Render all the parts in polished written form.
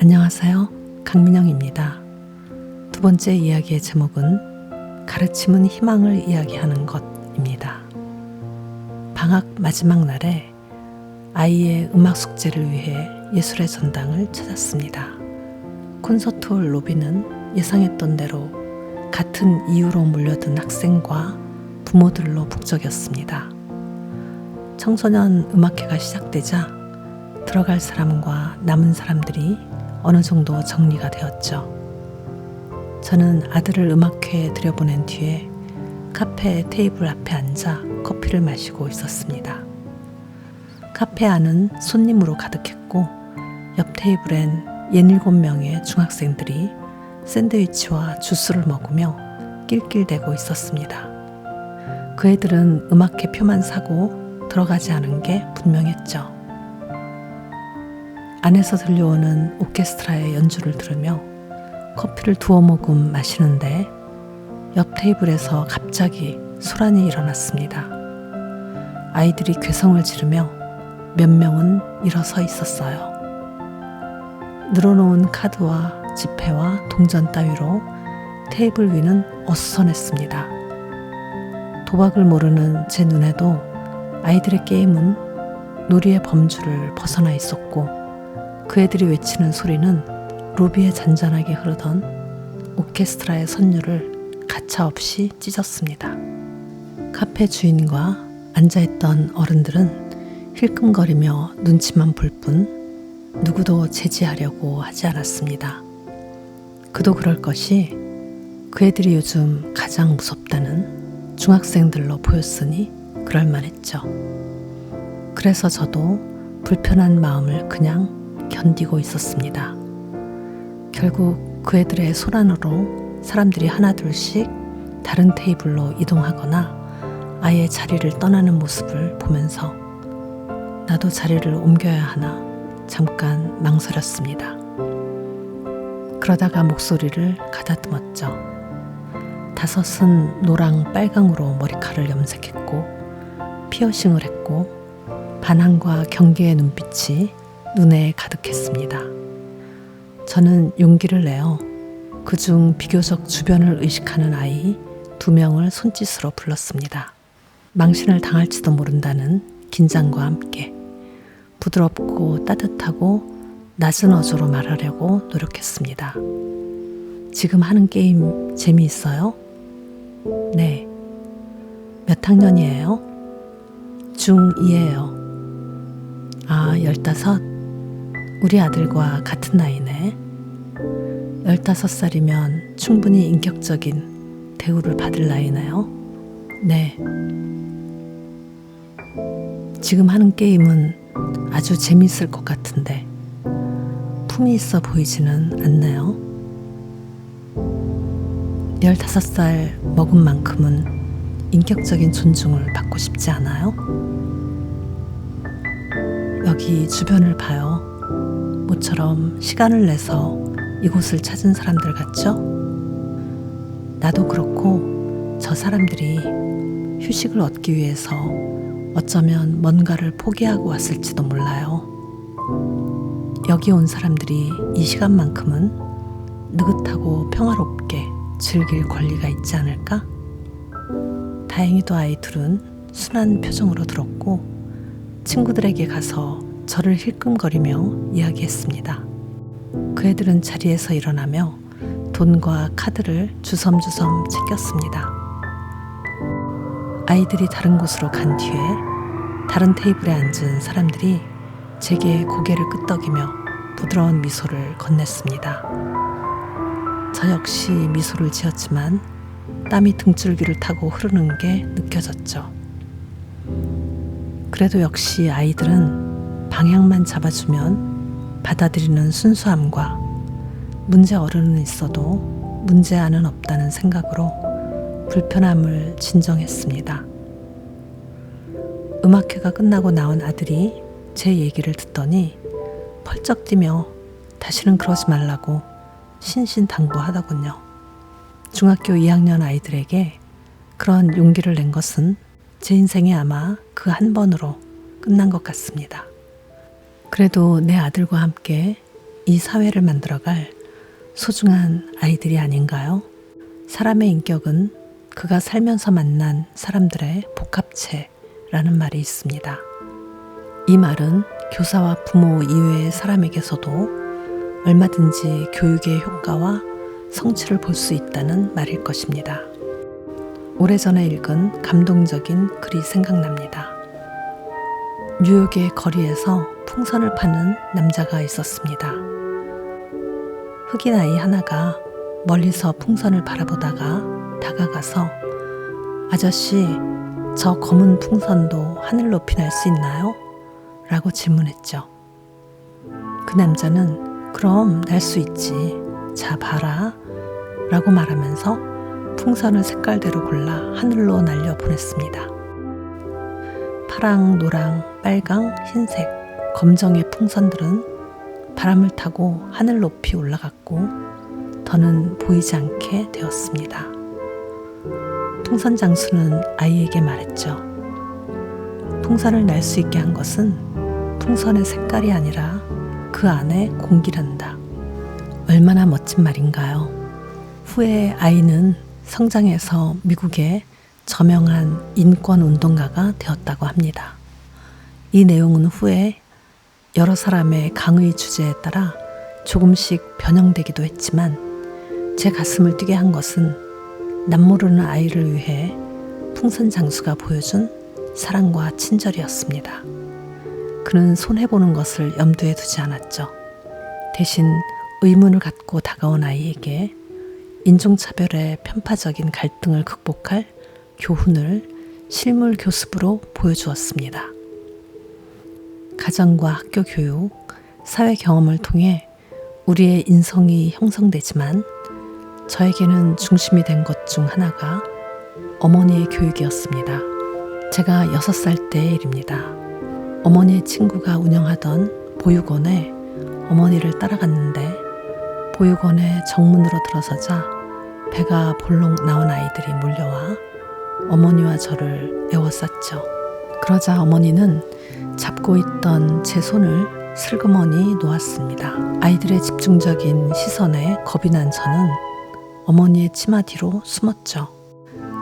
안녕하세요. 강민영입니다. 두 번째 이야기의 제목은 가르침은 희망을 이야기하는 것입니다. 방학 마지막 날에 아이의 음악 숙제를 위해 예술의 전당을 찾았습니다. 콘서트홀 로비는 예상했던 대로 같은 이유로 몰려든 학생과 부모들로 북적였습니다. 청소년 음악회가 시작되자 들어갈 사람과 남은 사람들이 어느 정도 정리가 되었죠. 저는 아들을 음악회에 들여보낸 뒤에 카페 테이블 앞에 앉아 커피를 마시고 있었습니다. 카페 안은 손님으로 가득했고 옆 테이블엔 67명의 중학생들이 샌드위치와 주스를 먹으며 낄낄대고 있었습니다. 그 애들은 음악회 표만 사고 들어가지 않은 게 분명했죠. 안에서 들려오는 오케스트라의 연주를 들으며 커피를 두어 모금 마시는데 옆 테이블에서 갑자기 소란이 일어났습니다. 아이들이 괴성을 지르며 몇 명은 일어서 있었어요. 늘어놓은 카드와 지폐와 동전 따위로 테이블 위는 어수선했습니다. 도박을 모르는 제 눈에도 아이들의 게임은 놀이의 범주를 벗어나 있었고 그 애들이 외치는 소리는 로비에 잔잔하게 흐르던 오케스트라의 선율을 가차없이 찢었습니다. 카페 주인과 앉아있던 어른들은 힐끔거리며 눈치만 볼 뿐 누구도 제지하려고 하지 않았습니다. 그도 그럴 것이 그 애들이 요즘 가장 무섭다는 중학생들로 보였으니 그럴만했죠. 그래서 저도 불편한 마음을 그냥 견디고 있었습니다. 결국 그 애들의 소란으로 사람들이 하나둘씩 다른 테이블로 이동하거나 아예 자리를 떠나는 모습을 보면서 나도 자리를 옮겨야 하나 잠깐 망설였습니다. 그러다가 목소리를 가다듬었죠. 다섯은 노랑 빨강으로 머리칼을 염색했고 피어싱을 했고 반항과 경계의 눈빛이 눈에 가득했습니다. 저는 용기를 내어 그중 비교적 주변을 의식하는 아이 2명을 손짓으로 불렀습니다. 망신을 당할지도 모른다는 긴장과 함께 부드럽고 따뜻하고 낮은 어조로 말하려고 노력했습니다. 지금 하는 게임 재미있어요? 네. 몇 학년이에요? 중2예요. 아, 15? 우리 아들과 같은 나이네. 15살이면 충분히 인격적인 대우를 받을 나이네요. 네. 지금 하는 게임은 아주 재밌을 것 같은데 품이 있어 보이지는 않네요. 15살 먹은 만큼은 인격적인 존중을 받고 싶지 않아요? 여기 주변을 봐요. 모처럼 시간을 내서 이곳을 찾은 사람들 같죠? 나도 그렇고 저 사람들이 휴식을 얻기 위해서 어쩌면 뭔가를 포기하고 왔을지도 몰라요. 여기 온 사람들이 이 시간만큼은 느긋하고 평화롭게 즐길 권리가 있지 않을까? 다행히도 아이들은 순한 표정으로 들었고 친구들에게 가서 저를 힐끔거리며 이야기했습니다. 그 애들은 자리에서 일어나며 돈과 카드를 주섬주섬 챙겼습니다. 아이들이 다른 곳으로 간 뒤에 다른 테이블에 앉은 사람들이 제게 고개를 끄덕이며 부드러운 미소를 건넸습니다. 저 역시 미소를 지었지만 땀이 등줄기를 타고 흐르는 게 느껴졌죠. 그래도 역시 아이들은 방향만 잡아주면 받아들이는 순수함과 문제 어른은 있어도 문제아는 없다는 생각으로 불편함을 진정했습니다. 음악회가 끝나고 나온 아들이 제 얘기를 듣더니 펄쩍 뛰며 다시는 그러지 말라고 신신당부하더군요. 중학교 2학년 아이들에게 그런 용기를 낸 것은 제 인생에 아마 그 한 번으로 끝난 것 같습니다. 그래도 내 아들과 함께 이 사회를 만들어갈 소중한 아이들이 아닌가요? 사람의 인격은 그가 살면서 만난 사람들의 복합체라는 말이 있습니다. 이 말은 교사와 부모 이외의 사람에게서도 얼마든지 교육의 효과와 성취를 볼 수 있다는 말일 것입니다. 오래전에 읽은 감동적인 글이 생각납니다. 뉴욕의 거리에서 풍선을 파는 남자가 있었습니다. 흑인 아이 하나가 멀리서 풍선을 바라보다가 다가가서 아저씨, 저 검은 풍선도 하늘 높이 날 수 있나요? 라고 질문했죠. 그 남자는 그럼 날 수 있지. 자, 봐라. 라고 말하면서 풍선을 색깔대로 골라 하늘로 날려 보냈습니다. 파랑, 노랑, 빨강, 흰색, 검정의 풍선들은 바람을 타고 하늘 높이 올라갔고 더는 보이지 않게 되었습니다. 풍선 장수는 아이에게 말했죠. 풍선을 날 수 있게 한 것은 풍선의 색깔이 아니라 그 안에 공기란다. 얼마나 멋진 말인가요? 후에 아이는 성장해서 미국의 저명한 인권운동가가 되었다고 합니다. 이 내용은 후에 여러 사람의 강의 주제에 따라 조금씩 변형되기도 했지만 제 가슴을 뛰게 한 것은 남모르는 아이를 위해 풍선 장수가 보여준 사랑과 친절이었습니다. 그는 손해보는 것을 염두에 두지 않았죠. 대신 의문을 갖고 다가온 아이에게 인종차별의 편파적인 갈등을 극복할 교훈을 실물 교습으로 보여주었습니다. 가정과 학교 교육, 사회 경험을 통해 우리의 인성이 형성되지만 저에게는 중심이 된 것 중 하나가 어머니의 교육이었습니다. 제가 6살 때의 일입니다. 어머니의 친구가 운영하던 보육원에 어머니를 따라갔는데 보육원의 정문으로 들어서자 배가 볼록 나온 아이들이 몰려와 어머니와 저를 에워쌌죠. 그러자 어머니는 잡고 있던 제 손을 슬그머니 놓았습니다. 아이들의 집중적인 시선에 겁이 난 저는 어머니의 치마 뒤로 숨었죠.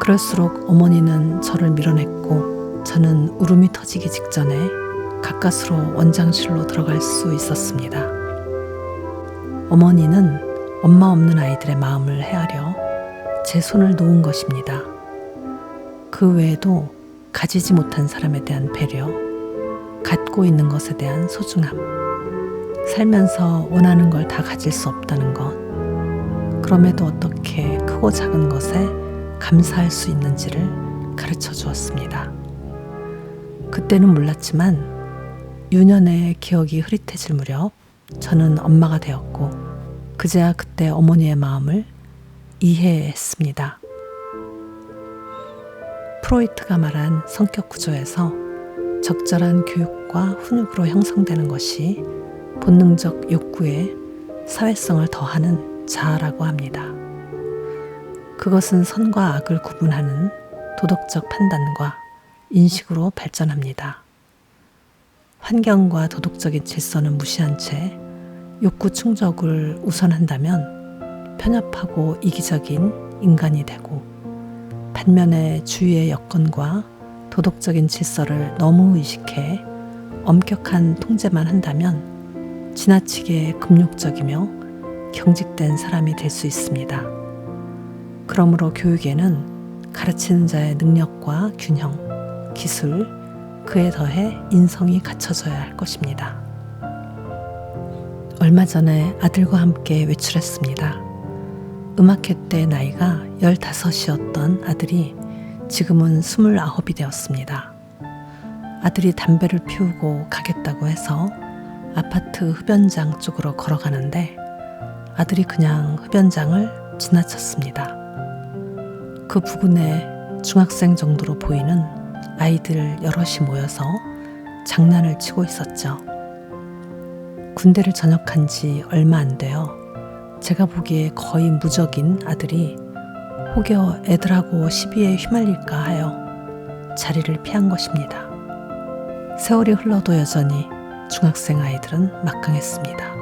그럴수록 어머니는 저를 밀어냈고 저는 울음이 터지기 직전에 가까스로 원장실로 들어갈 수 있었습니다. 어머니는 엄마 없는 아이들의 마음을 헤아려 제 손을 놓은 것입니다. 그 외에도 가지지 못한 사람에 대한 배려, 갖고 있는 것에 대한 소중함, 살면서 원하는 걸 다 가질 수 없다는 것, 그럼에도 어떻게 크고 작은 것에 감사할 수 있는지를 가르쳐 주었습니다. 그때는 몰랐지만 유년의 기억이 흐릿해질 무렵 저는 엄마가 되었고 그제야 그때 어머니의 마음을 이해했습니다. 프로이트가 말한 성격 구조에서 적절한 교육과 훈육으로 형성되는 것이 본능적 욕구에 사회성을 더하는 자아라고 합니다. 그것은 선과 악을 구분하는 도덕적 판단과 인식으로 발전합니다. 환경과 도덕적인 질서는 무시한 채 욕구 충족을 우선한다면 편협하고 이기적인 인간이 되고 반면에 주위의 여건과 도덕적인 질서를 너무 의식해 엄격한 통제만 한다면 지나치게 금욕적이며 경직된 사람이 될 수 있습니다. 그러므로 교육에는 가르치는 자의 능력과 균형, 기술, 그에 더해 인성이 갖춰져야 할 것입니다. 얼마 전에 아들과 함께 외출했습니다. 음악회 때 나이가 15이었던 아들이 지금은 29이 되었습니다. 아들이 담배를 피우고 가겠다고 해서 아파트 흡연장 쪽으로 걸어가는데 아들이 그냥 흡연장을 지나쳤습니다. 그 부근에 중학생 정도로 보이는 아이들 여럿이 모여서 장난을 치고 있었죠. 군대를 전역한 지 얼마 안 되어 제가 보기에 거의 무적인 아들이 혹여 애들하고 시비에 휘말릴까 하여 자리를 피한 것입니다. 세월이 흘러도 여전히 중학생 아이들은 막강했습니다.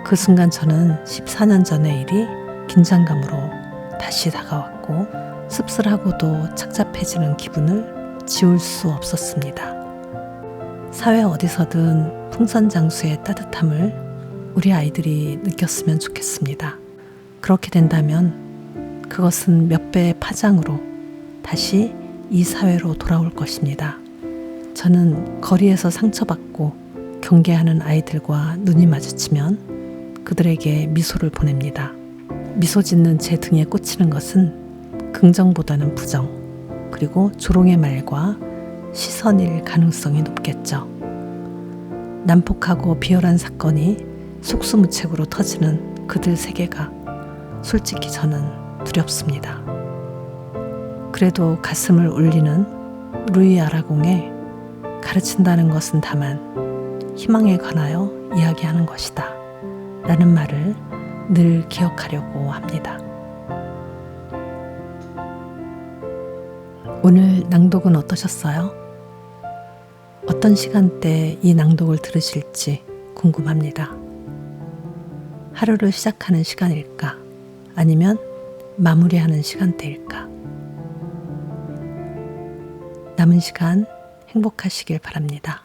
그 순간 저는 14년 전의 일이 긴장감으로 다시 다가왔고 씁쓸하고도 착잡해지는 기분을 지울 수 없었습니다. 사회 어디서든 풍선장수의 따뜻함을 우리 아이들이 느꼈으면 좋겠습니다. 그렇게 된다면 그것은 몇 배의 파장으로 다시 이 사회로 돌아올 것입니다. 저는 거리에서 상처받고 경계하는 아이들과 눈이 마주치면 그들에게 미소를 보냅니다. 미소 짓는 제 등에 꽂히는 것은 긍정보다는 부정, 그리고 조롱의 말과 시선일 가능성이 높겠죠. 난폭하고 비열한 사건이 속수무책으로 터지는 그들 세계가 솔직히 저는 두렵습니다. 그래도 가슴을 울리는 루이 아라공의 가르친다는 것은 다만 희망에 관하여 이야기하는 것이다 라는 말을 늘 기억하려고 합니다. 오늘 낭독은 어떠셨어요? 어떤 시간대 이 낭독을 들으실지 궁금합니다. 하루를 시작하는 시간일까? 아니면 마무리하는 시간대일까? 남은 시간 행복하시길 바랍니다.